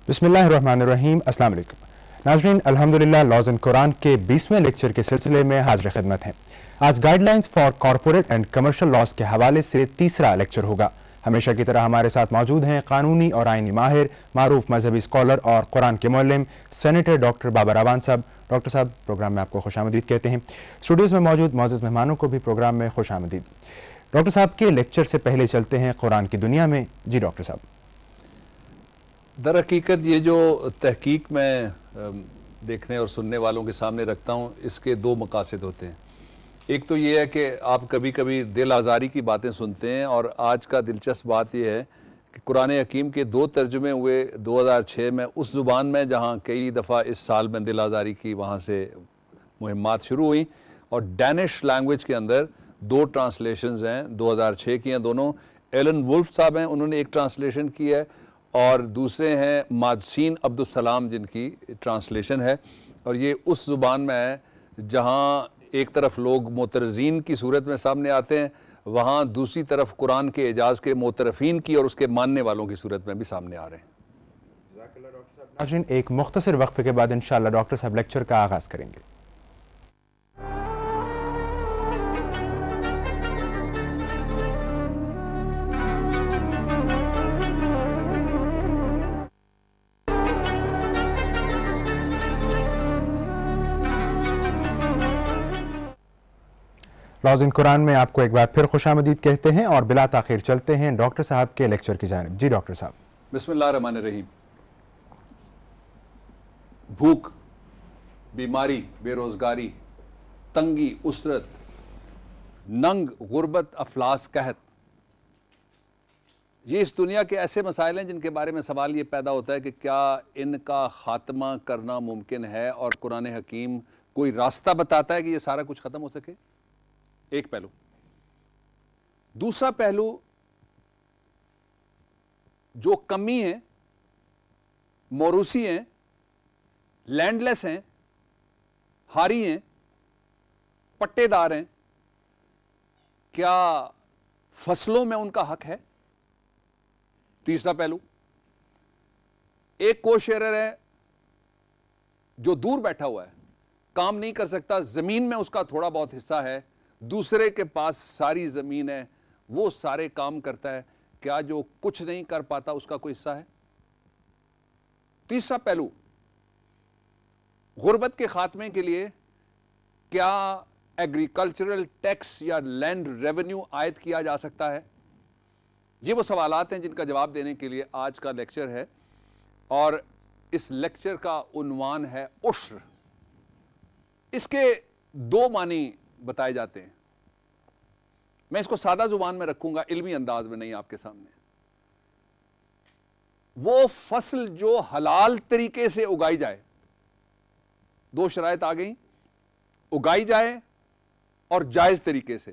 بسم اللہ الرحمن الرحیم۔ السلام علیکم ناظرین، الحمدللہ لوز اینڈ قرآن کے 20ویں لیکچر کے سلسلے میں حاضر خدمت ہیں۔ آج guide lines for corporate and commercial laws کے حوالے سے تیسرا لیکچر ہوگا۔ ہمیشہ کی طرح ہمارے ساتھ موجود ہیں قانونی اور آئینی ماہر، معروف مذہبی اسکالر اور قرآن کے معلم سینیٹر ڈاکٹر بابر اعوان صاحب۔ ڈاکٹر صاحب، پروگرام میں آپ کو خوش آمدید کہتے ہیں۔ اسٹوڈیوز میں موجود معزز مہمانوں کو بھی پروگرام میں خوش آمدید۔ ڈاکٹر صاحب کے لیکچر سے پہلے چلتے ہیں قرآن کی دنیا میں۔ جی ڈاکٹر صاحب۔ در حقیقت یہ جو تحقیق میں دیکھنے اور سننے والوں کے سامنے رکھتا ہوں، اس کے دو مقاصد ہوتے ہیں۔ ایک تو یہ ہے کہ آپ کبھی کبھی دل آزاری کی باتیں سنتے ہیں، اور آج کا دلچسپ بات یہ ہے کہ قرآن حکیم کے 2 ترجمے ہوئے 2006 میں اس زبان میں جہاں کئی دفعہ اس سال میں دل آزاری کی وہاں سے مہمات شروع ہوئیں، اور ڈینش لینگویج کے اندر 2 ٹرانسلیشنز ہیں، 2006 کی ہیں دونوں۔ ایلن وولف صاحب ہیں، انہوں نے ایک ٹرانسلیشن کی ہے، اور دوسرے ہیں مادسین عبدالسلام جن کی ٹرانسلیشن ہے، اور یہ اس زبان میں ہے جہاں ایک طرف لوگ معترضین کی صورت میں سامنے آتے ہیں، وہاں دوسری طرف قرآن کے اعجاز کے معترفین کی اور اس کے ماننے والوں کی صورت میں بھی سامنے آ رہے ہیں۔ ناظرین، ایک مختصر وقفے کے بعد انشاءاللہ ڈاکٹر صاحب لیکچر کا آغاز کریں گے۔ لاز اینڈ قرآن میں آپ کو ایک بار پھر خوش آمدید کہتے ہیں، اور بلا تاخیر چلتے ہیں ڈاکٹر صاحب کے لیکچر کی جانب۔ جی ڈاکٹر صاحب۔ بسم اللہ الرحمن الرحیم۔ بھوک، بیماری، بے روزگاری، تنگی، اسرت، ننگ، غربت، افلاس، قحط، یہ اس دنیا کے ایسے مسائل ہیں جن کے بارے میں سوال یہ پیدا ہوتا ہے کہ کیا ان کا خاتمہ کرنا ممکن ہے، اور قرآن حکیم کوئی راستہ بتاتا ہے کہ یہ سارا کچھ ختم ہو سکے؟ ایک پہلو۔ دوسرا پہلو، جو کمی ہیں، موروثی ہیں، لینڈ لیس ہیں، ہاری ہیں، پٹے دار ہیں، کیا فصلوں میں ان کا حق ہے؟ تیسرا پہلو، ایک کو شیئرر ہے جو دور بیٹھا ہوا ہے، کام نہیں کر سکتا، زمین میں اس کا تھوڑا بہت حصہ ہے، دوسرے کے پاس ساری زمین ہے، وہ سارے کام کرتا ہے، کیا جو کچھ نہیں کر پاتا اس کا کوئی حصہ ہے؟ تیسرا پہلو، غربت کے خاتمے کے لیے کیا ایگریکلچرل ٹیکس یا لینڈ ریونیو عائد کیا جا سکتا ہے؟ یہ وہ سوالات ہیں جن کا جواب دینے کے لیے آج کا لیکچر ہے، اور اس لیکچر کا عنوان ہے عشر۔ اس کے 2 معنی بتائے جاتے ہیں۔ میں اس کو سادہ زبان میں رکھوں گا، علمی انداز میں نہیں آپ کے سامنے۔ وہ فصل جو حلال طریقے سے اگائی جائے، 2 شرائط آ گئیں، اگائی جائے اور جائز طریقے سے،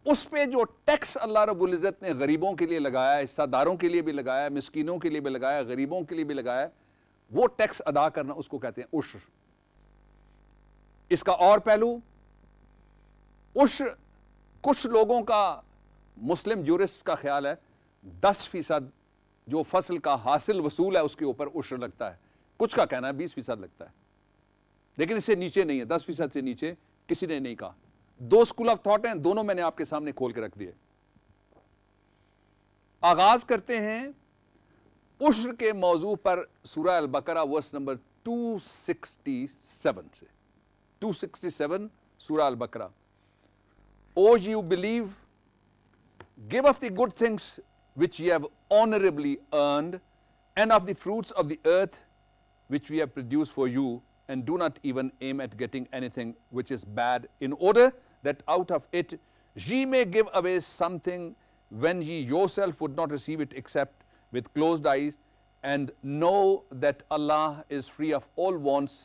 اس پہ جو ٹیکس اللہ رب العزت نے غریبوں کے لیے لگایا، حصہ داروں کے لیے بھی لگایا، مسکینوں کے لیے بھی لگایا، غریبوں کے لیے بھی لگایا، وہ ٹیکس ادا کرنا، اس کو کہتے ہیں عشر۔ اس کا اور پہلو، عشر کچھ لوگوں کا، مسلم جورسٹ کا خیال ہے 10% جو فصل کا حاصل وصول ہے اس کے اوپر عشر لگتا ہے، کچھ کا کہنا ہے 20% لگتا ہے، لیکن اس سے نیچے نہیں ہے، 10% سے نیچے کسی نے نہیں کہا۔ 2 اسکول آف تھاٹ ہیں، دونوں میں نے آپ کے سامنے کھول کے رکھ دیے۔ آغاز کرتے ہیں عشر کے موضوع پر سورہ البقرہ ورس نمبر 267 سے۔ 267 سورہ البقرہ۔ O you believe, give of the good things which ye have honorably earned, and of the fruits of the earth which we have produced for you, and do not even aim at getting anything which is bad, in order that out of it ye may give away something when ye yourself would not receive it except with closed eyes, and know that Allah is free of all wants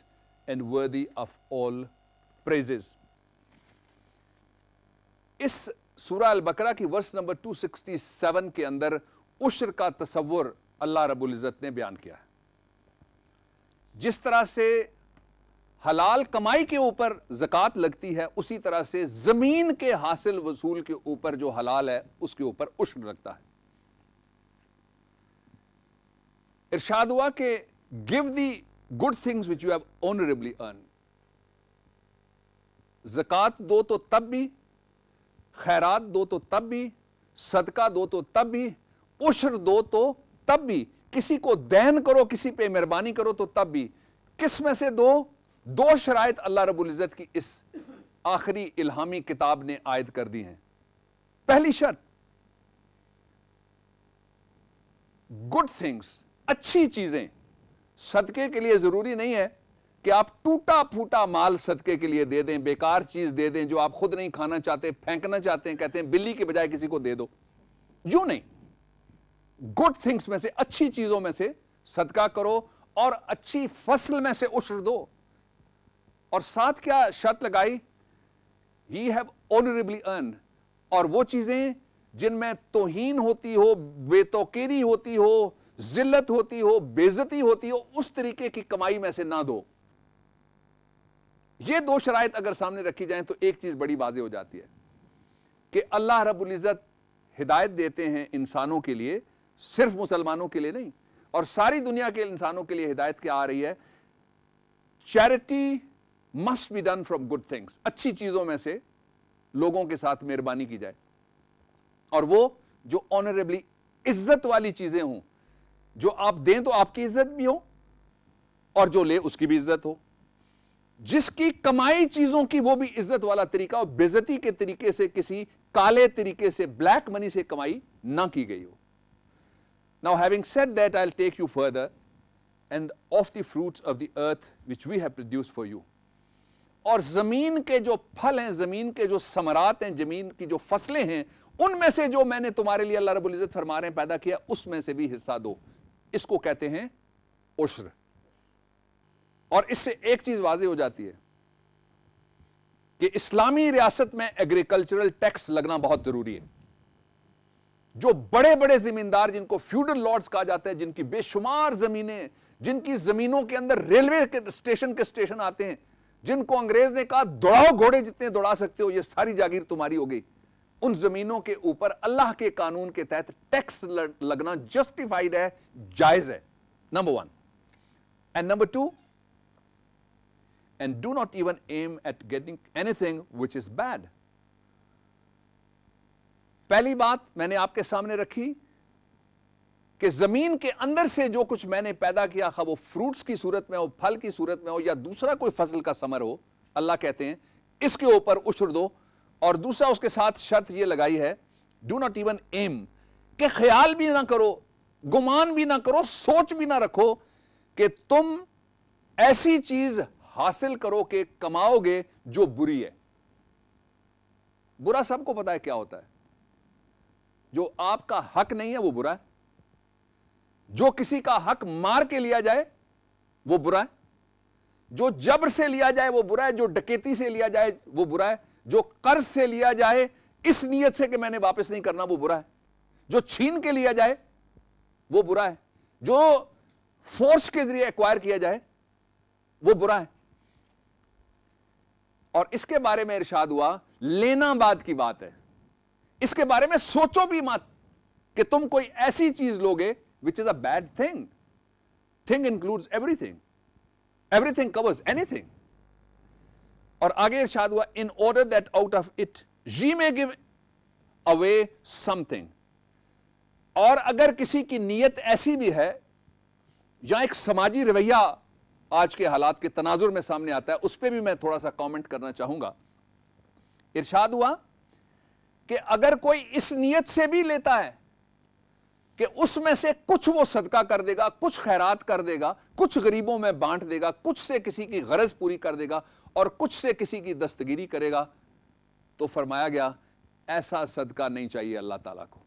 and worthy of all praises. اس سورہ البقرہ کی verse number 267 کے اندر عشر کا تصور اللہ رب العزت نے بیان کیا ہے۔ جس طرح سے حلال کمائی کے اوپر زکوٰۃ لگتی ہے، اسی طرح سے زمین کے حاصل وصول کے اوپر جو حلال ہے اس کے اوپر عشر لگتا ہے۔ ارشاد ہوا کہ give the good things which you have honorably earned. زکوٰۃ دو تو تب بھی، خیرات دو تو تب بھی، صدقہ دو تو تب بھی، عشر دو تو تب بھی، کسی کو دین کرو، کسی پہ مہربانی کرو تو تب بھی. کس میں سے دو شرائط اللہ رب العزت کی اس آخری الہامی کتاب نے عائد کر دی ہیں. پہلی شرط، گڈ تھنگس، اچھی چیزیں. صدقے کے لیے ضروری نہیں ہے کہ آپ ٹوٹا پھوٹا مال صدقے کے لیے دے دیں، بیکار چیز دے دیں جو آپ خود نہیں کھانا چاہتے، پھینکنا چاہتے ہیں، کہتے ہیں بلی کی بجائے کسی کو دے دو. یوں نہیں. گڈ تھنگس میں سے، اچھی چیزوں میں سے صدقہ کرو اور اچھی فصل میں سے عشر دو. اور ساتھ کیا شرط لگائی؟ Ye have honorably earned. اور وہ چیزیں جن میں توہین ہوتی ہو، بے توقیری ہوتی ہو، ذلت ہوتی ہو، بے عزتی ہوتی ہو، اس طریقے کی کمائی میں سے نہ دو. یہ دو شرائط اگر سامنے رکھی جائیں تو ایک چیز بڑی واضح ہو جاتی ہے کہ اللہ رب العزت ہدایت دیتے ہیں انسانوں کے لیے، صرف مسلمانوں کے لیے نہیں، اور ساری دنیا کے انسانوں کے لیے ہدایت کیا آ رہی ہے؟ Charity must be done from good things. اچھی چیزوں میں سے لوگوں کے ساتھ مہربانی کی جائے، اور وہ جو آنریبلی عزت والی چیزیں ہوں، جو آپ دیں تو آپ کی عزت بھی ہو اور جو لے اس کی بھی عزت ہو. جس کی کمائی چیزوں کی وہ بھی عزت والا طریقہ ہو، بے عزتی کے طریقے سے، کسی کالے طریقے سے، بلیک منی سے کمائی نہ کی گئی ہو. Now having said that, I'll take you further and of the fruits of the earth which we have produced for you. اور زمین کے جو پھل ہیں، زمین کے جو ثمرات ہیں، زمین کی جو فصلیں ہیں، ان میں سے جو میں نے تمہارے لیے اللہ رب العزت فرما رہے ہیں پیدا کیا، اس میں سے بھی حصہ دو. اس کو کہتے ہیں عشر. اور اس سے ایک چیز واضح ہو جاتی ہے کہ اسلامی ریاست میں ایگریکلچرل ٹیکس لگنا بہت ضروری ہے. جو بڑے بڑے زمیندار، جن کو فیوڈل لارڈز کہا جاتا ہے، جن کی بے شمار زمینیں، جن کی زمینوں کے اندر ریلوے کے اسٹیشن آتے ہیں، جن کو انگریز نے کہا دوڑاؤ گھوڑے جتنے دوڑا سکتے ہو، یہ ساری جاگیر تمہاری ہو گئی. ان زمینوں کے اوپر اللہ کے قانون کے تحت ٹیکس لگنا جسٹیفائیڈ ہے، جائز ہے. Number 1. And number 2, and do not even aim at getting anything which is bad. پہلی بات میں نے آپ کے سامنے رکھی کہ زمین کے اندر سے جو کچھ میں نے پیدا کیا، خواہ وہ فروٹس کی صورت میں ہو، پھل کی صورت میں ہو، یا دوسرا کوئی فصل کا ثمر ہو، اللہ کہتے ہیں اس کے اوپر عشر دو. اور دوسرا اس کے ساتھ شرط یہ لگائی ہے، do not even aim، کہ خیال بھی نہ کرو، گمان بھی نہ کرو، سوچ بھی نہ رکھو کہ تم ایسی چیز حاصل کرو کہ کماؤ گے جو بری ہے. برا سب کو پتا ہے کیا ہوتا ہے. جو آپ کا حق نہیں ہے وہ برا ہے. جو کسی کا حق مار کے لیا جائے وہ برا ہے. جو جبر سے لیا جائے وہ برا ہے. جو ڈکیتی سے لیا جائے وہ برا ہے. جو قرض سے لیا جائے اس نیت سے کہ میں نے واپس نہیں کرنا وہ برا ہے. جو چھین کے لیا جائے وہ برا ہے. جو فورس کے ذریعے ایکوائر کیا جائے وہ برا ہے. اور اس کے بارے میں ارشاد ہوا، لینا بعد کی بات ہے، اس کے بارے میں سوچو بھی مت کہ تم کوئی ایسی چیز لوگے which is a bad thing. Thing includes everything. Everything covers anything. اور آگے ارشاد ہوا in order that out of it ye may give away something. اور اگر کسی کی نیت ایسی بھی ہے، یا ایک سماجی رویہ آج کے حالات کے تناظر میں سامنے آتا ہے، اس پہ بھی میں تھوڑا سا کامنٹ کرنا چاہوں گا. ارشاد ہوا کہ اگر کوئی اس نیت سے بھی لیتا ہے کہ اس میں سے کچھ وہ صدقہ کر دے گا، کچھ خیرات کر دے گا، کچھ غریبوں میں بانٹ دے گا، کچھ سے کسی کی غرض پوری کر دے گا، اور کچھ سے کسی کی دستگیری کرے گا، تو فرمایا گیا ایسا صدقہ نہیں چاہیے اللہ تعالیٰ کو،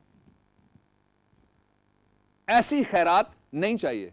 ایسی خیرات نہیں چاہیے.